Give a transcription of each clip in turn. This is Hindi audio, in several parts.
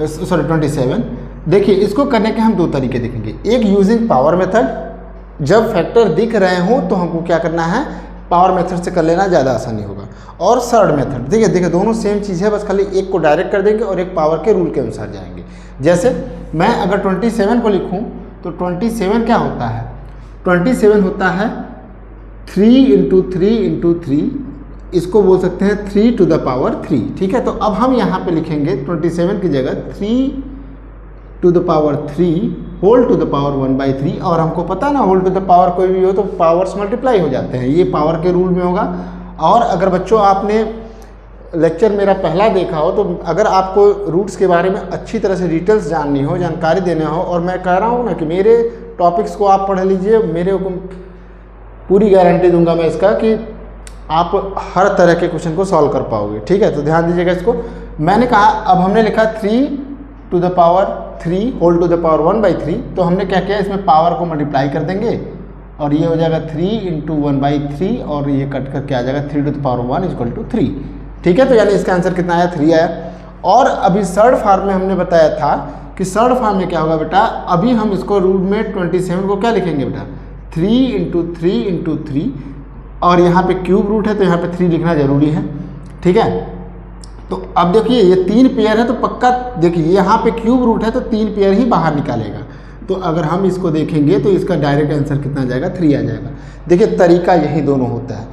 सॉरी 27। देखिए इसको करने के हम दो तरीके देखेंगे, एक यूजिंग पावर मेथड, जब फैक्टर दिख रहे हो तो हमको क्या करना है, पावर मेथड से कर लेना ज़्यादा आसानी होगा। और सर्ड मेथड, देखिए दोनों सेम चीज़ है, बस खाली एक को डायरेक्ट कर देंगे और एक पावर के रूल के अनुसार जाएंगे। जैसे मैं अगर 27 को लिखूं तो 27 क्या होता है, 27 होता है 3 × 3 × 3, इसको बोल सकते हैं 3 to the power 3। ठीक है, तो अब हम यहाँ पे लिखेंगे 27 की जगह 3 to the power 3 whole to the power 1/3। और हमको पता ना होल टू द पावर कोई भी हो तो पावर्स मल्टीप्लाई हो जाते हैं, ये पावर के रूल में होगा। और अगर बच्चों आपने लेक्चर मेरा पहला देखा हो तो अगर आपको रूट्स के बारे में अच्छी तरह से डिटेल्स जाननी हो, जानकारी देना हो, और मैं कह रहा हूँ ना कि मेरे टॉपिक्स को आप पढ़ लीजिए, मेरे को पूरी गारंटी दूंगा मैं इसका कि आप हर तरह के क्वेश्चन को सॉल्व कर पाओगे। ठीक है, तो ध्यान दीजिएगा इसको। मैंने कहा अब हमने लिखा 3 to the power 3 whole to the power 1/3, तो हमने क्या किया, इसमें पावर को मल्टीप्लाई कर देंगे और ये हो जाएगा 3 × 1/3 और ये कट करके आ जाएगा 3 to the power 1 = 3। ठीक है, तो यानी इसका आंसर कितना आया, 3 आया। और अभी सर्ड फॉर्म में हमने बताया था कि सर्ड फॉर्म में क्या होगा बेटा, अभी हम इसको रूट में 27 को क्या लिखेंगे बेटा, 3 × 3 × 3, और यहाँ पे क्यूब रूट है तो यहाँ पे 3 लिखना जरूरी है। ठीक है, तो अब देखिए ये 3 पेयर है तो पक्का, देखिए यहाँ पे क्यूब रूट है तो 3 पेयर ही बाहर निकालेगा। तो अगर हम इसको देखेंगे तो इसका डायरेक्ट आंसर कितना आ जाएगा, 3 आ जाएगा। देखिए तरीका यही दोनों होता है,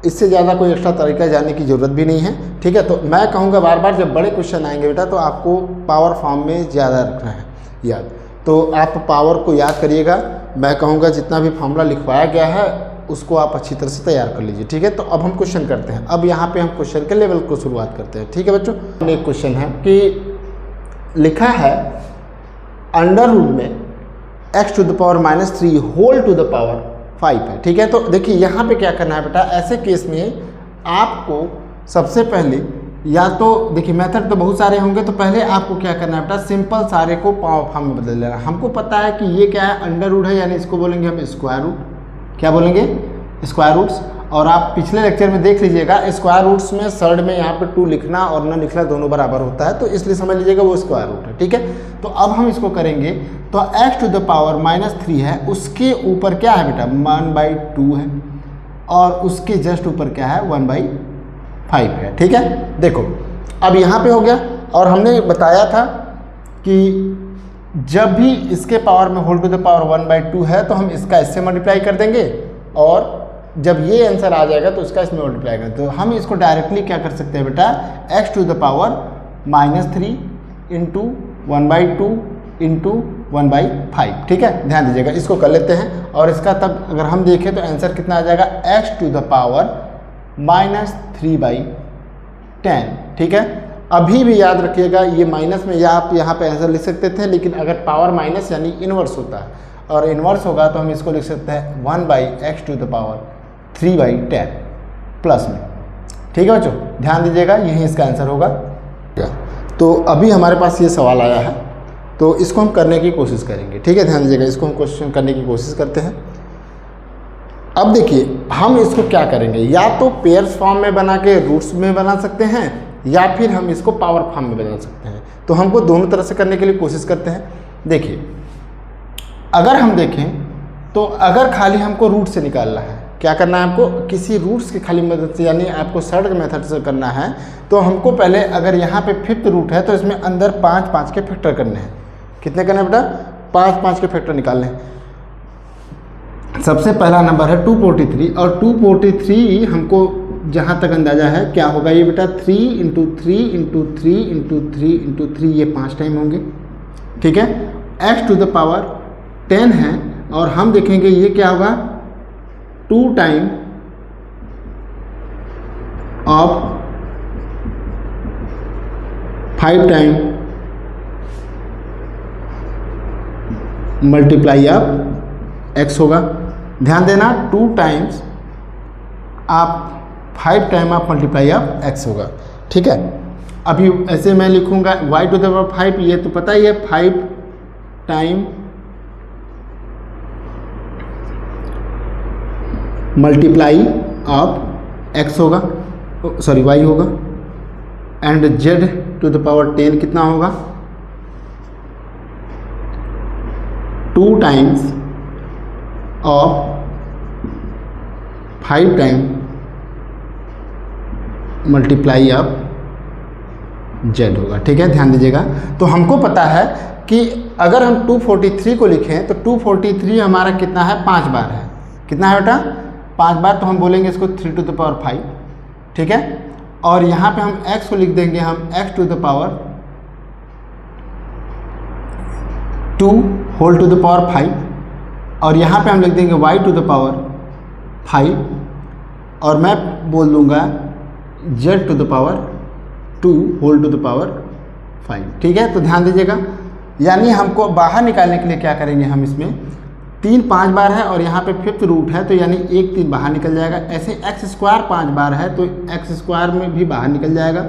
इससे ज़्यादा कोई एक्स्ट्रा तरीका जानने की ज़रूरत भी नहीं है। ठीक है, तो मैं कहूँगा बार बार जब बड़े क्वेश्चन आएंगे बेटा तो आपको पावर फॉर्म में ज़्यादा रखना है याद, तो आप पावर को याद करिएगा। मैं कहूँगा जितना भी फॉर्मूला लिखवाया गया है उसको आप अच्छी तरह से तैयार कर लीजिए। ठीक है, तो अब हम क्वेश्चन करते हैं। अब यहाँ पे हम क्वेश्चन के लेवल को शुरुआत करते हैं। ठीक है बच्चों, एक क्वेश्चन है कि लिखा है अंडर रूट में x to the power -3 whole to the power 5 है। ठीक है, तो देखिए यहाँ पे क्या करना है बेटा, ऐसे केस में आपको सबसे पहले या तो देखिए मेथड तो बहुत सारे होंगे, तो पहले आपको क्या करना है बेटा, सिंपल सारे को पावर फॉर्म में बदल देना। हमको पता है कि ये क्या है, अंडर रूट है, यानी इसको बोलेंगे हम स्क्वायर रूट। क्या बोलेंगे, स्क्वायर रूट्स। और आप पिछले लेक्चर में देख लीजिएगा स्क्वायर रूट्स में सर्ड में यहाँ पे 2 लिखना और न लिखना दोनों बराबर होता है, तो इसलिए समझ लीजिएगा वो स्क्वायर रूट है। ठीक है, तो अब हम इसको करेंगे तो x to the power -3 है, उसके ऊपर क्या है बेटा 1/2 है, और उसके जस्ट ऊपर क्या है 1/5 है। ठीक है, देखो अब यहाँ पे हो गया। और हमने बताया था कि जब भी इसके पावर में होल टू द पावर 1/2 है तो हम इसका इससे मल्टीप्लाई कर देंगे, और जब ये आंसर आ जाएगा तो इसका इसमें मल्टीप्लाई कर, तो हम इसको डायरेक्टली क्या कर सकते हैं बेटा, x to the power -3 × 1/2 × 1/5। ठीक है, ध्यान दीजिएगा, इसको कर लेते हैं। और इसका तब अगर हम देखें तो आंसर कितना आ जाएगा, x⁻³ ठीक है। अभी भी याद रखिएगा ये माइनस में या आप यहाँ पे आंसर लिख सकते थे, लेकिन अगर पावर माइनस यानी इन्वर्स होता है और इन्वर्स होगा तो हम इसको लिख सकते हैं 1/x⁻³ प्लस में। ठीक है बच्चों, ध्यान दीजिएगा, यही इसका आंसर होगा। तो अभी हमारे पास ये सवाल आया है, तो इसको हम करने की कोशिश करेंगे। ठीक है, ध्यान दीजिएगा, इसको हम क्वेश्चन करने की कोशिश करते हैं। अब देखिए हम इसको क्या करेंगे, या तो पेयर्स फॉर्म में बना के रूट्स में बना सकते हैं, या फिर हम इसको पावर फॉर्म में बना सकते हैं। तो हमको दोनों तरह से करने के लिए कोशिश करते हैं। देखिए, अगर हम देखें तो अगर खाली हमको रूट से निकालना है, क्या करना है आपको, किसी रूट्स की खाली मदद से, यानी आपको सर्ड मेथड से करना है, तो हमको पहले अगर यहाँ पे 5th रूट है तो इसमें अंदर 5 के फैक्टर करने हैं। कितने करने हैं बेटा, 5 के फैक्टर निकालने हैं। सबसे पहला नंबर है 243, और 243 हमको जहाँ तक अंदाजा है क्या होगा ये बेटा, 3 × 3 × 3 × 3 × 3, ये 5 टाइम होंगे। ठीक है, x⁻10 है, और हम देखेंगे ये क्या होगा, 2 time of 5 time multiply of x होगा। ध्यान देना, 2 टाइम्स आप 5 टाइम आप मल्टीप्लाई ऑफ x होगा। ठीक है, अभी ऐसे मैं लिखूंगा y⁻5, ये तो पता ही है 5 टाइम मल्टीप्लाई ऑफ x होगा, सॉरी y होगा, एंड z⁻10 कितना होगा, 2 times of 5 time multiply of z होगा। ठीक है, ध्यान दीजिएगा। तो हमको पता है कि अगर हम 243 को लिखें तो 243 हमारा कितना है, 5 बार है। कितना है बेटा, 5 बार, तो हम बोलेंगे इसको 3⁵। ठीक है, और यहाँ पे हम x को लिख देंगे हम x⁻²⁵, और यहाँ पे हम लिख देंगे y⁵, और मैं बोल दूंगा z⁻2⁵। ठीक है, तो ध्यान दीजिएगा, यानी हमको बाहर निकालने के लिए क्या करेंगे, हम इसमें 3 5 बार है और यहाँ पे 5th रूट है, तो यानी 1 3 बाहर निकल जाएगा। ऐसे x² 5 बार है तो x² में भी बाहर निकल जाएगा,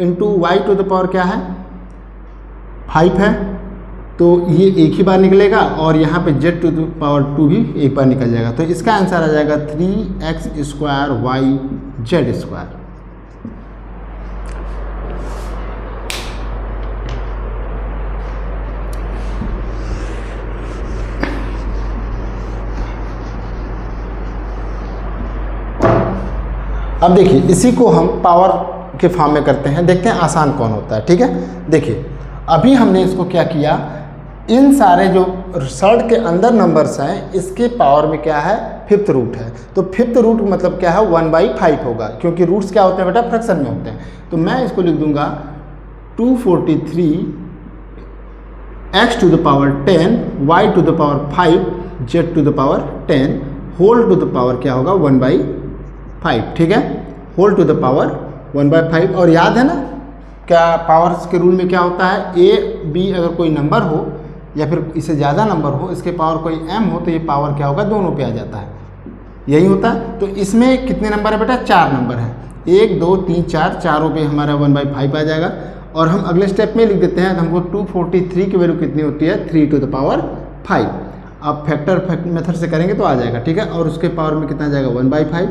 इंटू y⁻ क्या है, 5 है, तो ये एक ही बार निकलेगा, और यहाँ पे z⁻2 भी एक बार निकल जाएगा। तो इसका आंसर आ जाएगा 3x²y_z²। अब देखिए, इसी को हम पावर के फॉर्म में करते हैं, देखते हैं आसान कौन होता है। ठीक है, देखिए अभी हमने इसको क्या किया, इन सारे जो सर्ड के अंदर नंबर्स हैं इसके पावर में क्या है, 5th रूट है। तो 5th रूट मतलब क्या है, 1/5 होगा, क्योंकि रूट्स क्या होते हैं बेटा, फ्रैक्शन में होते हैं। तो मैं इसको लिख दूंगा 243 x⁻10 y⁻5 z⁻10 whole to the power क्या होगा, 1/5। ठीक है, होल टू द पावर 1/5। और याद है ना क्या, पावर्स के रूल में क्या होता है, a b अगर कोई नंबर हो या फिर इससे ज़्यादा नंबर हो, इसके पावर कोई m हो, तो ये पावर क्या होगा, दोनों पे आ जाता है, यही होता है। तो इसमें कितने नंबर है बेटा, 4 नंबर है, 1 2 3 4, चारों पे हमारा 1/5 आ जाएगा। और हम अगले स्टेप में लिख देते हैं, तो हमको 243 की वैल्यू कितनी होती है, 3⁵। आप फैक्टर मेथड से करेंगे तो आ जाएगा। ठीक है, और उसके पावर में कितना जाएगा, 1/5,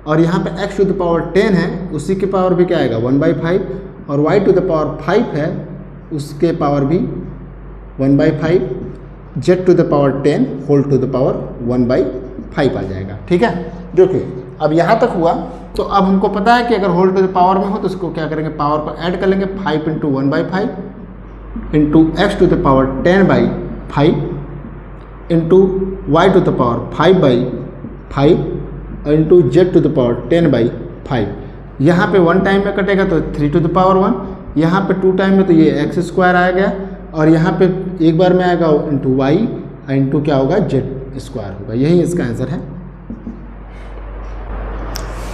और यहाँ पे x⁻10 है, उसी के पावर भी क्या आएगा, 1/5, और y⁻5 है, उसके पावर भी 1/5, z⁻10 whole to the power 1/5 आ जाएगा। ठीक है, देखिए अब यहाँ तक हुआ। तो अब हमको पता है कि अगर होल टू द पावर में हो तो इसको क्या करेंगे, पावर को ऐड कर लेंगे, 5 × 1/5 into x⁻10/5 into y⁻5/5 into z⁻10/5। यहाँ पे 1 टाइम में कटेगा तो 3⁻1, यहाँ पे 2 टाइम में तो ये x² आ गया, और यहाँ पे एक बार में आएगा इंटू वाई इंटू क्या होगा जेड स्क्वायर होगा। यही इसका आंसर है।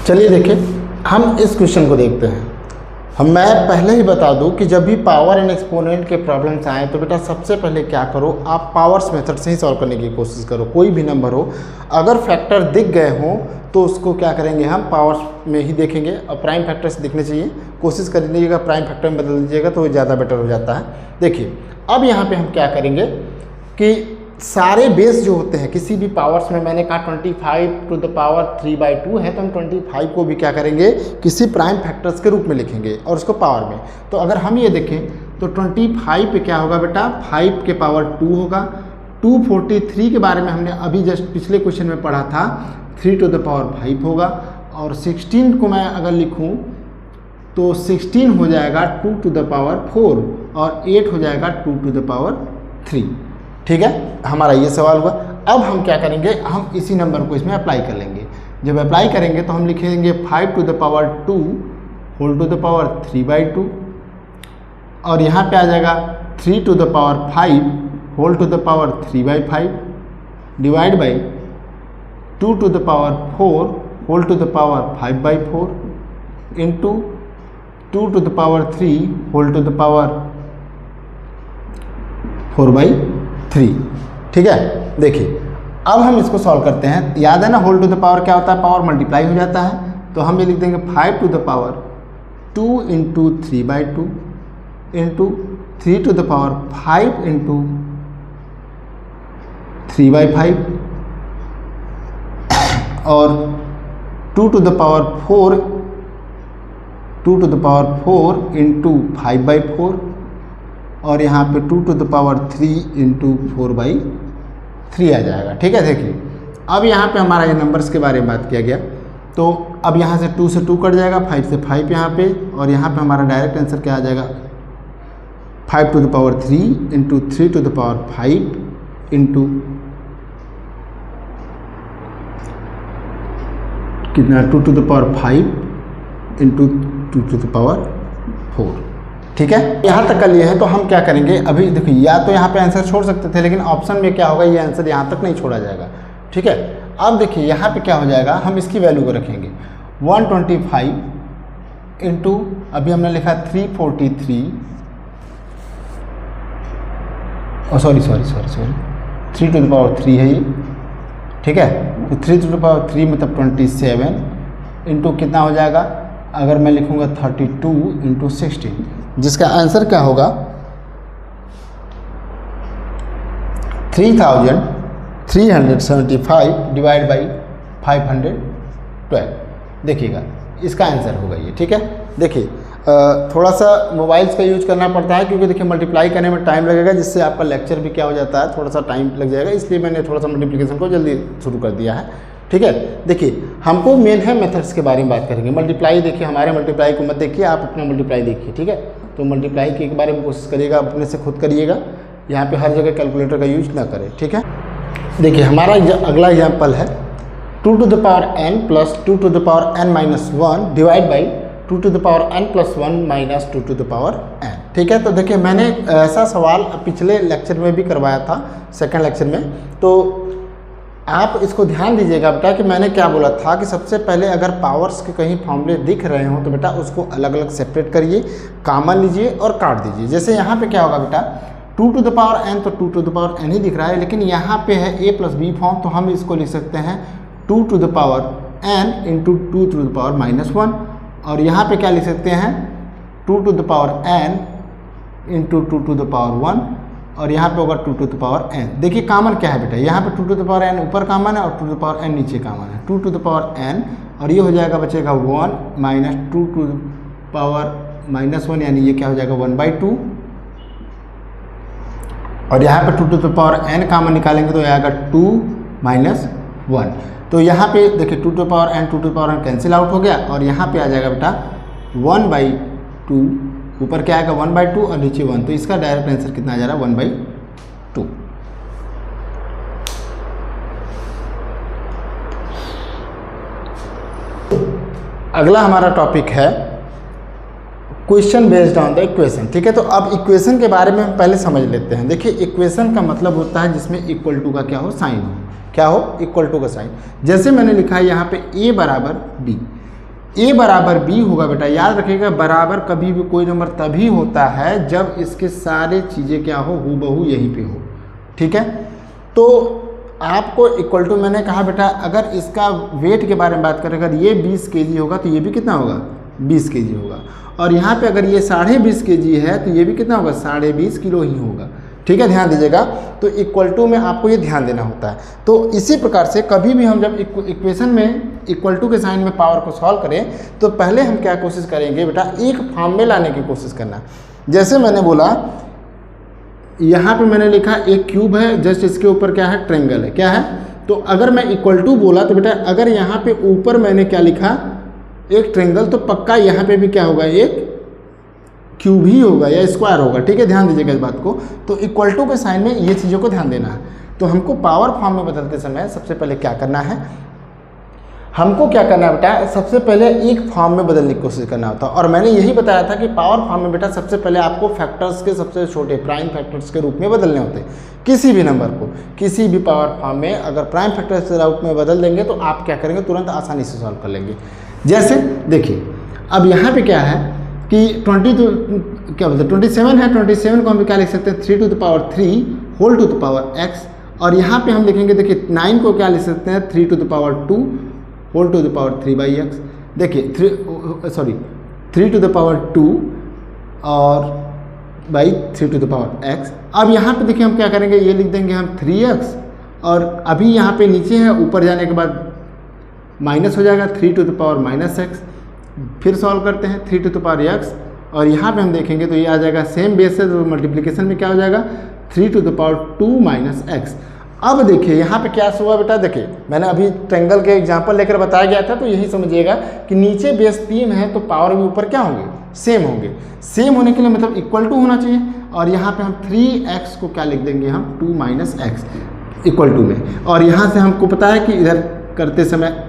चलिए देखिए हम इस क्वेश्चन को देखते हैं। मैं पहले ही बता दूं कि जब भी पावर एंड एक्सपोनेंट के प्रॉब्लम्स आए तो बेटा सबसे पहले क्या करो, आप पावर्स मेथड से ही सॉल्व करने की कोशिश करो। कोई भी नंबर हो, अगर फैक्टर दिख गए हों तो उसको क्या करेंगे, हम पावर्स में ही देखेंगे और प्राइम फैक्टर से दिखने चाहिए। कोशिश कर लीजिएगा प्राइम फैक्टर में बदल दीजिएगा तो ज़्यादा बेटर हो जाता है। देखिए अब यहाँ पे हम क्या करेंगे कि सारे बेस जो होते हैं किसी भी पावर्स में, मैंने कहा 25 टू द पावर 3/2 है, तो हम 25 को भी क्या करेंगे, किसी प्राइम फैक्टर्स के रूप में लिखेंगे और उसको पावर में। तो अगर हम ये देखें तो 25 पे क्या होगा बेटा, 5 के पावर 2 होगा। 243 के बारे में हमने अभी जस्ट पिछले क्वेश्चन में पढ़ा था, 3 टू द पावर 5 होगा। और 16 को मैं अगर लिखूँ तो 16 हो जाएगा 2 टू द पावर 4 और 8 हो जाएगा 2 टू द पावर 3। ठीक है, हमारा ये सवाल हुआ। अब हम क्या करेंगे, हम इसी नंबर को इसमें अप्लाई कर लेंगे। जब अप्लाई करेंगे तो हम लिखेंगे 5 to the power 2 whole to the power 3/2 और यहाँ पे आ जाएगा 3 to the power 5 whole to the power 3/5 divide by 2 to the power 4 whole to the power 5/4 into 2 to the power 3 whole to the power 4/3। ठीक है, देखिए अब हम इसको सॉल्व करते हैं। याद है ना, होल टू द पावर क्या होता है, पावर मल्टीप्लाई हो जाता है। तो हम ये लिख देंगे 5 to the power 2 into 3/2 into 3 to the power 5 into 3/5 और 2 टू द पावर 4 इंटू 5/4 और यहाँ पे 2 टू द पावर 3 इंटू 4/3 आ जाएगा। ठीक है, देखिए अब यहाँ पे हमारा ये नंबर्स के बारे में बात किया गया। तो अब यहाँ से 2 से 2 कट जाएगा, 5 से 5 यहाँ पे, और यहाँ पे हमारा डायरेक्ट आंसर क्या आ जाएगा, 5 to the power 3 into 3 to the power 5 into कितना 2 to the power 5 into 2 to the power 4। ठीक है, यहाँ तक कर लिए हैं। तो हम क्या करेंगे, अभी देखिए या तो यहाँ पे आंसर छोड़ सकते थे, लेकिन ऑप्शन में क्या होगा, ये आंसर यहाँ तक नहीं छोड़ा जाएगा। ठीक है, अब देखिए यहाँ पे क्या हो जाएगा, हम इसकी वैल्यू को रखेंगे 125 इंटू अभी हमने लिखा 343 सॉरी 3 टू द पावर 3 है ये। ठीक है, तो 3 टू द पावर 3 मतलब 27 इंटू कितना हो जाएगा, अगर मैं लिखूँगा 32 इंटू 16, जिसका आंसर क्या होगा 3375 डिवाइड बाई 512। देखिएगा इसका आंसर होगा ये। ठीक है, देखिए थोड़ा सा मोबाइल्स का यूज करना पड़ता है क्योंकि देखिए मल्टीप्लाई करने में टाइम लगेगा, जिससे आपका लेक्चर भी क्या हो जाता है, थोड़ा सा टाइम लग जाएगा, इसलिए मैंने थोड़ा सा मल्टीप्लिकेशन को जल्दी शुरू कर दिया है। ठीक है, देखिए हमको मेन है मेथड्स के बारे में बात करेंगे। मल्टीप्लाई देखिए, हमारे मल्टीप्लाई को मत देखिए, आप अपना मल्टीप्लाई देखिए। ठीक है, तो मल्टीप्लाई के बारे में कोशिश करिएगा, अपने से खुद करिएगा, यहाँ पे हर जगह कैलकुलेटर का यूज ना करें। ठीक है, देखिए हमारा अगला एग्जाम्पल है 2 to the power n plus 2 to the power n minus 1 divide by 2 to the power n plus 1 minus 2 to the power n। ठीक है, तो देखिए मैंने ऐसा सवाल पिछले लेक्चर में भी करवाया था, सेकंड लेक्चर में। तो आप इसको ध्यान दीजिएगा बेटा कि मैंने क्या बोला था कि सबसे पहले अगर पावर्स के कहीं फॉर्मूले दिख रहे हो तो बेटा उसको अलग अलग सेपरेट करिए, कॉमन लीजिए और काट दीजिए। जैसे यहाँ पे क्या होगा बेटा, 2 टू द पावर n तो 2 टू द पावर n ही दिख रहा है, लेकिन यहाँ पे है a प्लस बी फॉर्म, तो हम इसको लिख सकते हैं 2 to the power n into 2 to the power minus 1। और यहाँ पे क्या लिख सकते हैं 2 to the power n into 2 to the power 1 और यहाँ पे होगा 2 टू द पावर n। देखिए कॉमन क्या है बेटा, यहाँ पे 2 टू द पावर n ऊपर कॉमन है और 2 टू द पावर n नीचे कॉमन है। 2 टू द पावर n और ये हो जाएगा बचेगा 1 minus 2 to the power minus 1, यानी ये क्या हो जाएगा 1/2। और यहाँ पे 2 to the power n common निकालेंगे तो आएगा 2 माइनस 1। तो यहाँ पे देखिए 2 to the power n 2 to the power n cancel out हो गया और यहाँ पे आ जाएगा बेटा 1/2, ऊपर क्या आएगा 1/2 और नीचे 1, तो इसका डायरेक्ट आंसर कितना आ जा रहा है 1/2। अगला हमारा टॉपिक है question based on the equation. ठीक है, तो अब इक्वेशन के बारे में हम पहले समझ लेते हैं। देखिए इक्वेशन का मतलब होता है जिसमें इक्वल टू का क्या हो, साइन हो। क्या हो, इक्वल टू का साइन। जैसे मैंने लिखा है यहाँ पे a बराबर b, a बराबर b होगा बेटा, याद रखिएगा बराबर कभी भी कोई नंबर तभी होता है जब इसके सारे चीज़ें क्या हो, हूबहू यहीं पे हो। ठीक है, तो आपको इक्वल टू मैंने कहा बेटा अगर इसका वेट के बारे में बात करें, अगर ये 20 kg होगा तो ये भी कितना होगा, 20 kg होगा। और यहाँ पे अगर ये 20.5 kg है तो ये भी कितना होगा, 20.5 किलो ही होगा। ठीक है, ध्यान दीजिएगा। तो इक्वल टू में आपको ये ध्यान देना होता है। तो इसी प्रकार से कभी भी हम जब इक्वेशन में इक्वल टू के साइन में पावर को सॉल्व करें तो पहले हम क्या कोशिश करेंगे बेटा, एक फॉर्म में लाने की कोशिश करना। जैसे मैंने बोला यहाँ पे मैंने लिखा एक क्यूब है, जस्ट इसके ऊपर क्या है, ट्रायंगल है। क्या है, तो अगर मैं इक्वल टू बोला तो बेटा अगर यहाँ पे ऊपर मैंने क्या लिखा, एक ट्रायंगल, तो पक्का यहाँ पे भी क्या होगा, एक क्यूब ही होगा या स्क्वायर होगा। ठीक है, ध्यान दीजिएगा इस बात को। तो इक्वल टू के साइन में ये चीज़ों को ध्यान देना है। तो हमको पावर फॉर्म में बदलते समय सबसे पहले क्या करना है, हमको क्या करना है बेटा, सबसे पहले एक फॉर्म में बदलने की कोशिश करना होता है। और मैंने यही बताया था कि पावर फॉर्म में बेटा सबसे पहले आपको फैक्टर्स के सबसे छोटे प्राइम फैक्टर्स के रूप में बदलने होते हैं। किसी भी नंबर को किसी भी पावर फॉर्म में अगर प्राइम फैक्टर्स के रूप में बदल देंगे तो आप क्या करेंगे, तुरंत आसानी से सॉल्व कर लेंगे। जैसे देखिए अब यहाँ पे क्या है कि 27 है, 27 को हम क्या लिख सकते हैं, 3 to the power 3 whole to the power x। और यहाँ पे हम लिखेंगे, देखिए 9 को क्या लिख सकते हैं, 3 to the power 2 whole to the power 3/x। देखिए 3 टू द पावर 2 और by 3 to the power x। अब यहाँ पे देखिए हम क्या करेंगे, ये लिख देंगे हम 3x, और अभी यहाँ पे नीचे है, ऊपर जाने के बाद माइनस हो जाएगा 3 टू द पावर -x। फिर सॉल्व करते हैं 3 टू द पावर x, और यहाँ पे हम देखेंगे तो ये आ जाएगा सेम बेस से, तो मल्टीप्लिकेशन में क्या हो जाएगा, 3 टू द पावर 2 - x। अब देखिए यहाँ पे क्या हुआ बेटा, देखिए मैंने अभी ट्रायंगल के एग्जांपल लेकर बताया गया था, तो यही समझिएगा कि नीचे बेस 3 है तो पावर भी ऊपर क्या होंगे, सेम होंगे। सेम होने के लिए मतलब इक्वल टू होना चाहिए। और यहाँ पे हम 3x को क्या लिख देंगे हम, 2 - x इक्वल टू में। और यहाँ से हमको पता है कि इधर करते समय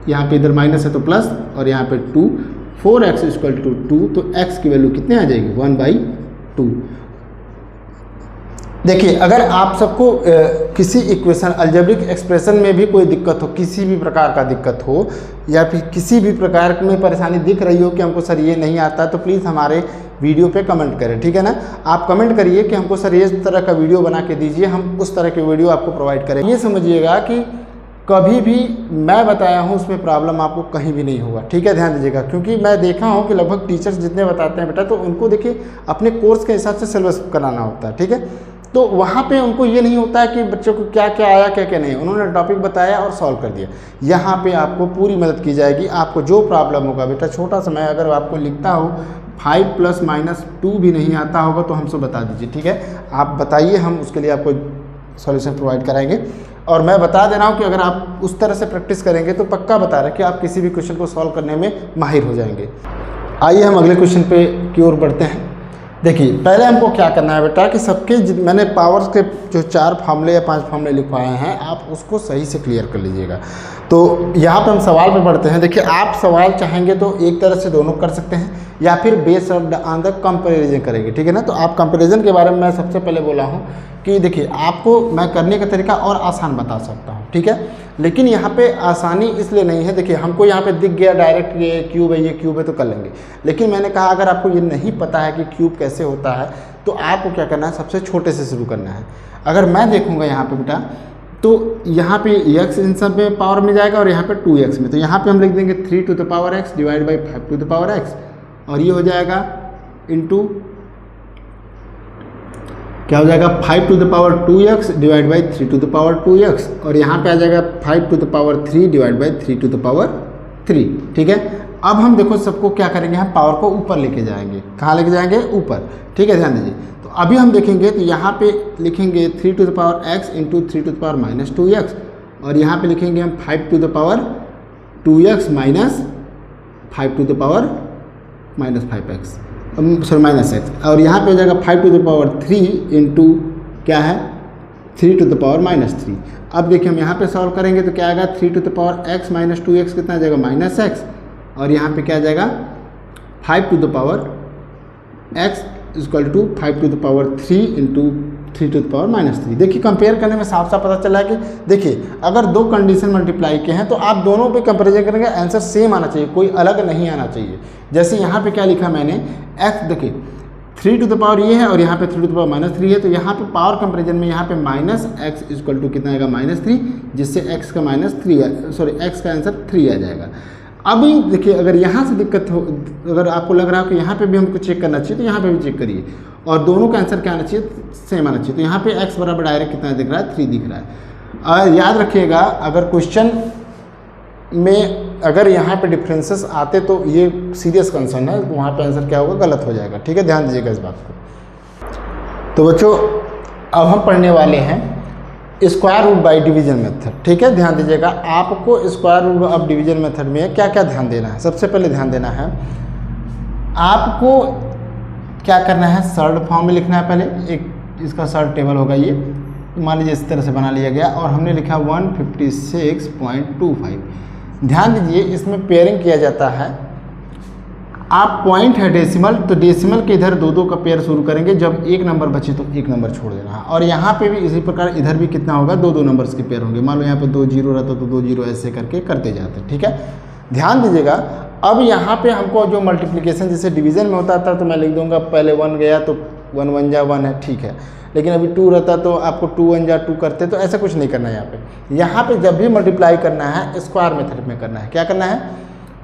यहाँ पे इधर माइनस है तो प्लस, और यहाँ पे 2, 4x = 2, तो x की वैल्यू कितने आ जाएगी, 1/2। देखिए अगर आप सबको किसी इक्वेशन अलजेब्रिक एक्सप्रेशन में भी कोई दिक्कत हो, किसी भी प्रकार का दिक्कत हो, या फिर किसी भी प्रकार में परेशानी दिख रही हो कि हमको सर ये नहीं आता, तो प्लीज़ हमारे वीडियो पे कमेंट करें। ठीक है ना, आप कमेंट करिए कि हमको सर इस तरह का वीडियो बना के दीजिए, हम उस तरह के वीडियो आपको प्रोवाइड करें। ये समझिएगा कि कभी भी मैं बताया हूँ उसमें प्रॉब्लम आपको कहीं भी नहीं होगा। ठीक है, ध्यान दीजिएगा, क्योंकि मैं देखा हूँ कि लगभग टीचर्स जितने बताते हैं बेटा, तो उनको देखिए अपने कोर्स के हिसाब से सिलेबस कराना होता है। ठीक है, तो वहाँ पे उनको ये नहीं होता है कि बच्चों को क्या क्या आया क्या क्या नहीं, उन्होंने टॉपिक बताया और सॉल्व कर दिया। यहाँ पे आपको पूरी मदद की जाएगी। आपको जो प्रॉब्लम होगा बेटा, छोटा सा मैं अगर आपको लिखता हो 5 + -2 भी नहीं आता होगा तो हमसे बता दीजिए। ठीक है, आप बताइए, हम उसके लिए आपको सॉल्यूशन प्रोवाइड कराएंगे। और मैं बता दे रहा हूँ कि अगर आप उस तरह से प्रैक्टिस करेंगे तो पक्का बता रहे कि आप किसी भी क्वेश्चन को सॉल्व करने में माहिर हो जाएंगे। आइए हम अगले क्वेश्चन पे की ओर बढ़ते हैं। देखिए पहले हमको क्या करना है बेटा कि सबके मैंने पावर्स के जो 4 फार्मूले या 5 फार्मूले लिखवाए हैं, आप उसको सही से क्लियर कर लीजिएगा। तो यहाँ पे हम सवाल पे बढ़ते हैं। देखिए आप सवाल चाहेंगे तो एक तरह से दोनों कर सकते हैं, या फिर बेस्ड ऑन द कंपैरिजन करेंगे। ठीक है ना, तो आप कंपैरिजन के बारे में मैं सबसे पहले बोला हूँ कि देखिए आपको मैं करने का तरीका और आसान बता सकता हूँ। ठीक है, लेकिन यहाँ पे आसानी इसलिए नहीं है, देखिए हमको यहाँ पे दिख गया डायरेक्ट ये क्यूब है तो कर लेंगे। लेकिन मैंने कहा अगर आपको ये नहीं पता है कि क्यूब कैसे होता है तो आपको क्या करना है, सबसे छोटे से शुरू करना है। अगर मैं देखूँगा यहाँ पे बेटा, तो यहाँ पे x इन सब में पावर में जाएगा और यहाँ पे 2x में, तो यहाँ पे हम लिख देंगे 3 to the power x divide by 5 to the power x, और ये हो जाएगा इंटू क्या हो जाएगा 5 to the power 2x divide by 3 to the power 2x, और यहाँ पे आ जाएगा 5 to the power 3 divide by 3 to the power 3। ठीक है, अब हम देखो सबको क्या करेंगे, हम पावर को ऊपर लेके जाएंगे। कहाँ लेके जाएंगे, ऊपर। ठीक है, ध्यान दीजिए। तो अभी हम देखेंगे तो यहाँ पे लिखेंगे 3 to the power x into 3 to the power -2x, और यहाँ पे लिखेंगे हम 5 to the power 2x minus 5 to the power -5x sorry -x, और यहाँ पे हो जाएगा 5 टू द पावर 3 इंटू क्या है 3 टू द पावर -3। अब देखिए हम यहाँ पे सॉल्व करेंगे तो क्या आएगा 3 to the power x -2x कितना आ जाएगा -x, और यहाँ पे क्या आ जाएगा 5 to the power x equal to 5 to the power 3 into 3 to the power -3। देखिए कंपेयर करने में साफ साफ पता चला है कि देखिए अगर दो कंडीशन मल्टीप्लाई के हैं तो आप दोनों पे कंपेरिजन करेंगे, आंसर सेम आना चाहिए, कोई अलग नहीं आना चाहिए। जैसे यहाँ पे क्या लिखा मैंने, x देखिए 3 टू द पावर ये है और यहाँ पे 3 टू द पावर -3 है, तो यहाँ पे पावर कंपेरिजन में यहाँ पे -x इक्वल टू कितना आएगा -3, जिससे x का x का आंसर 3 आ जाएगा। अभी देखिए अगर यहाँ से दिक्कत हो, अगर आपको लग रहा हो कि यहाँ पे भी हमको चेक करना चाहिए तो यहाँ पे भी चेक करिए और दोनों का आंसर क्या आना चाहिए, सेम आना चाहिए। तो यहाँ पे x बराबर डायरेक्ट कितना दिख रहा है, 3 दिख रहा है। और याद रखिएगा अगर क्वेश्चन में अगर यहाँ पे डिफरेंसेस आते तो ये सीरियस कंसर्न है, तो वहाँ पे आंसर क्या होगा, गलत हो जाएगा। ठीक है, ध्यान दीजिएगा इस बात को। तो बच्चों अब हम पढ़ने वाले हैं square root by division method. ठीक है, ध्यान दीजिएगा, आपको square root of division method में क्या क्या ध्यान देना है। सबसे पहले ध्यान देना है आपको क्या करना है, सर्ड फॉर्म में लिखना है। पहले एक इसका सर्ड टेबल होगा, ये मान लीजिए इस तरह से बना लिया गया और हमने लिखा 156.25। ध्यान दीजिए इसमें पेयरिंग किया जाता है, आप पॉइंट है डेसिमल, तो डेसिमल के इधर 2-2 का पेयर शुरू करेंगे, जब एक नंबर बचे तो एक नंबर छोड़ देना है। और यहाँ पे भी इसी प्रकार इधर भी कितना होगा, 2-2 नंबर्स के पेयर होंगे। मान लो यहाँ पे 2 0 रहता तो 2 0 ऐसे करके करते जाते। ठीक है, ध्यान दीजिएगा। अब यहाँ पे हमको जो मल्टीप्लिकेशन जैसे डिवीजन में होता था तो मैं लिख दूंगा पहले 1 गया तो 1 1 जा 1 है, ठीक है। लेकिन अभी 2 रहता तो आपको 2 1 जा 2 करते, तो ऐसा कुछ नहीं करना है। यहाँ पे जब भी मल्टीप्लाई करना है स्क्वायर मेथड में करना है। क्या करना है,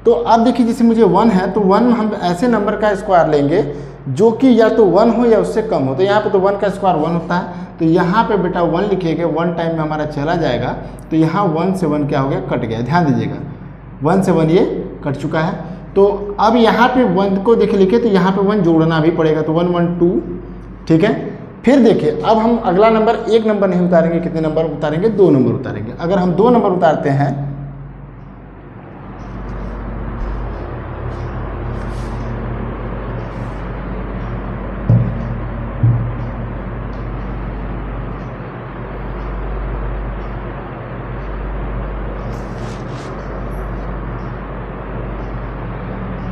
तो अब देखिए जैसे मुझे 1 है तो 1 हम ऐसे नंबर का स्क्वायर लेंगे जो कि या तो 1 हो या उससे कम हो। तो यहाँ पे तो 1 का स्क्वायर 1 होता है, तो यहाँ पे बेटा 1 लिखेंगे, 1 टाइम में हमारा चला जाएगा, तो यहाँ 1 से 1 क्या हो गया, कट गया। ध्यान दीजिएगा 1 से 1 ये कट चुका है। तो अब यहाँ पे 1 को देखिए लिखे तो यहाँ पे 1 जोड़ना भी पड़ेगा, तो 1 1 2। ठीक है, फिर देखिए अब हम अगला नंबर एक नंबर नहीं उतारेंगे, कितने नंबर उतारेंगे, 2 नंबर उतारेंगे। अगर हम 2 नंबर उतारते हैं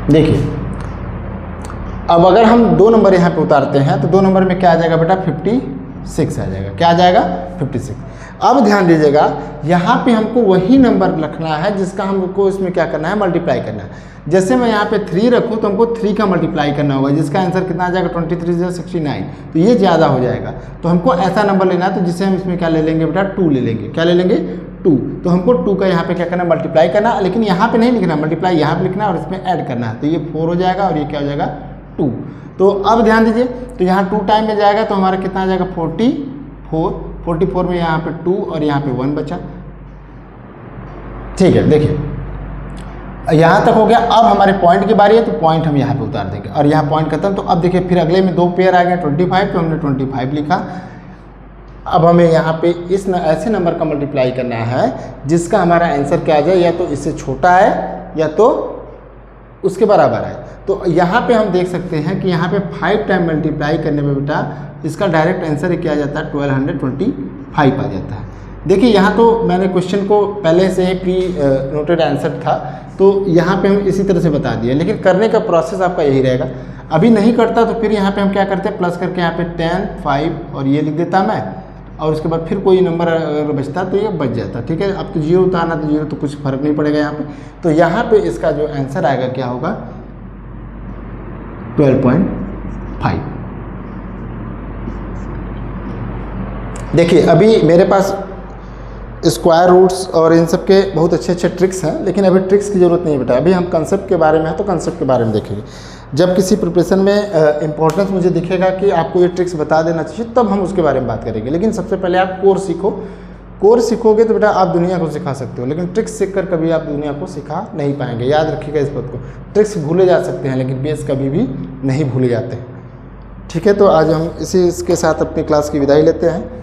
देखिए, अब अगर हम 2 नंबर यहाँ पे उतारते हैं तो 2 नंबर में क्या आ जाएगा बेटा, 56 आ जाएगा। क्या आ जाएगा, 56। अब ध्यान दीजिएगा यहाँ पे हमको वही नंबर रखना है जिसका हमको इसमें क्या करना है, मल्टीप्लाई करना है। जैसे मैं यहाँ पे 3 रखूँ तो हमको 3 का मल्टीप्लाई करना होगा, जिसका आंसर कितना आ जाएगा, 23 से 69, तो ये ज़्यादा हो जाएगा। तो हमको ऐसा नंबर लेना है, तो जिसे हम इसमें क्या ले लेंगे बेटा, 2 ले लेंगे। क्या ले लेंगे, 2। तो हमको 2 का यहाँ पे क्या करना है, मल्टीप्लाई करना, लेकिन यहाँ पे नहीं लिखना, मल्टीप्लाई यहाँ पे लिखना और इसमें ऐड करना है। तो ये 4 हो जाएगा और ये क्या हो जाएगा, 2। तो अब ध्यान दीजिए, तो यहाँ 2 टाइम में जाएगा तो हमारा कितना आ जाएगा, 44 में यहाँ पे 2 और यहाँ पे 1 बचा। ठीक है, देखिए यहाँ तक हो गया। अब हमारे पॉइंट की बारी है, तो पॉइंट हम यहाँ पे उतार देंगे और यहाँ पॉइंट खत्म। तो अब देखिए फिर अगले में 2 पेयर आ गए 25, तो हमने 25 लिखा। अब हमें यहाँ पे ऐसे नंबर का मल्टीप्लाई करना है जिसका हमारा आंसर क्या आ जाए, या तो इससे छोटा है या तो उसके बराबर है। तो यहाँ पे हम देख सकते हैं कि यहाँ पे 5 टाइम मल्टीप्लाई करने में बेटा इसका डायरेक्ट आंसर क्या आ जाता है, 1225 आ जाता है। देखिए यहाँ तो मैंने क्वेश्चन को पहले से ही प्री नोटेड आंसर था, तो यहाँ पे हम इसी तरह से बता दिया, लेकिन करने का प्रोसेस आपका यही रहेगा। अभी नहीं करता तो फिर यहाँ पे हम क्या करते हैं, प्लस करके यहाँ पे 10 5 और ये लिख देता मैं, और उसके बाद फिर कोई नंबर अगर बचता तो ये बच जाता। ठीक है, अब तो 0 उतारना, तो 0 तो कुछ फर्क नहीं पड़ेगा यहाँ पे। तो यहाँ पे इसका जो आंसर आएगा क्या होगा, 12.5। देखिए अभी मेरे पास स्क्वायर रूट्स और इन सब के बहुत अच्छे अच्छे ट्रिक्स हैं, लेकिन अभी ट्रिक्स की ज़रूरत नहीं है बेटा। अभी हम कंसेप्ट के बारे में है तो कंसेप्ट के बारे में देखेंगे। जब किसी प्रिपरेशन में इंपॉर्टेंस मुझे दिखेगा कि आपको ये ट्रिक्स बता देना चाहिए, तब हम उसके बारे में बात करेंगे। लेकिन सबसे पहले आप कोर्स सीखो। कोर्स सीखोगे तो बेटा आप दुनिया को सिखा सकते हो, लेकिन ट्रिक्स सीखकर कभी आप दुनिया को सिखा नहीं पाएंगे। याद रखिएगा इस बात को। ट्रिक्स भूले जा सकते हैं लेकिन बेस कभी भी नहीं भूले जाते हैं। ठीक है, तो आज हम इसके साथ अपनी क्लास की विदाई लेते हैं।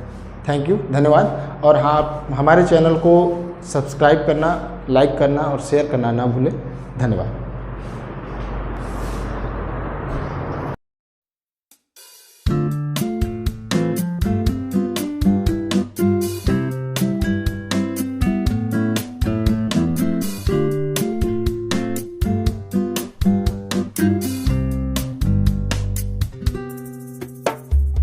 थैंक यू, धन्यवाद। और हाँ, हमारे चैनल को सब्सक्राइब करना, लाइक करना और शेयर करना ना भूलें। धन्यवाद।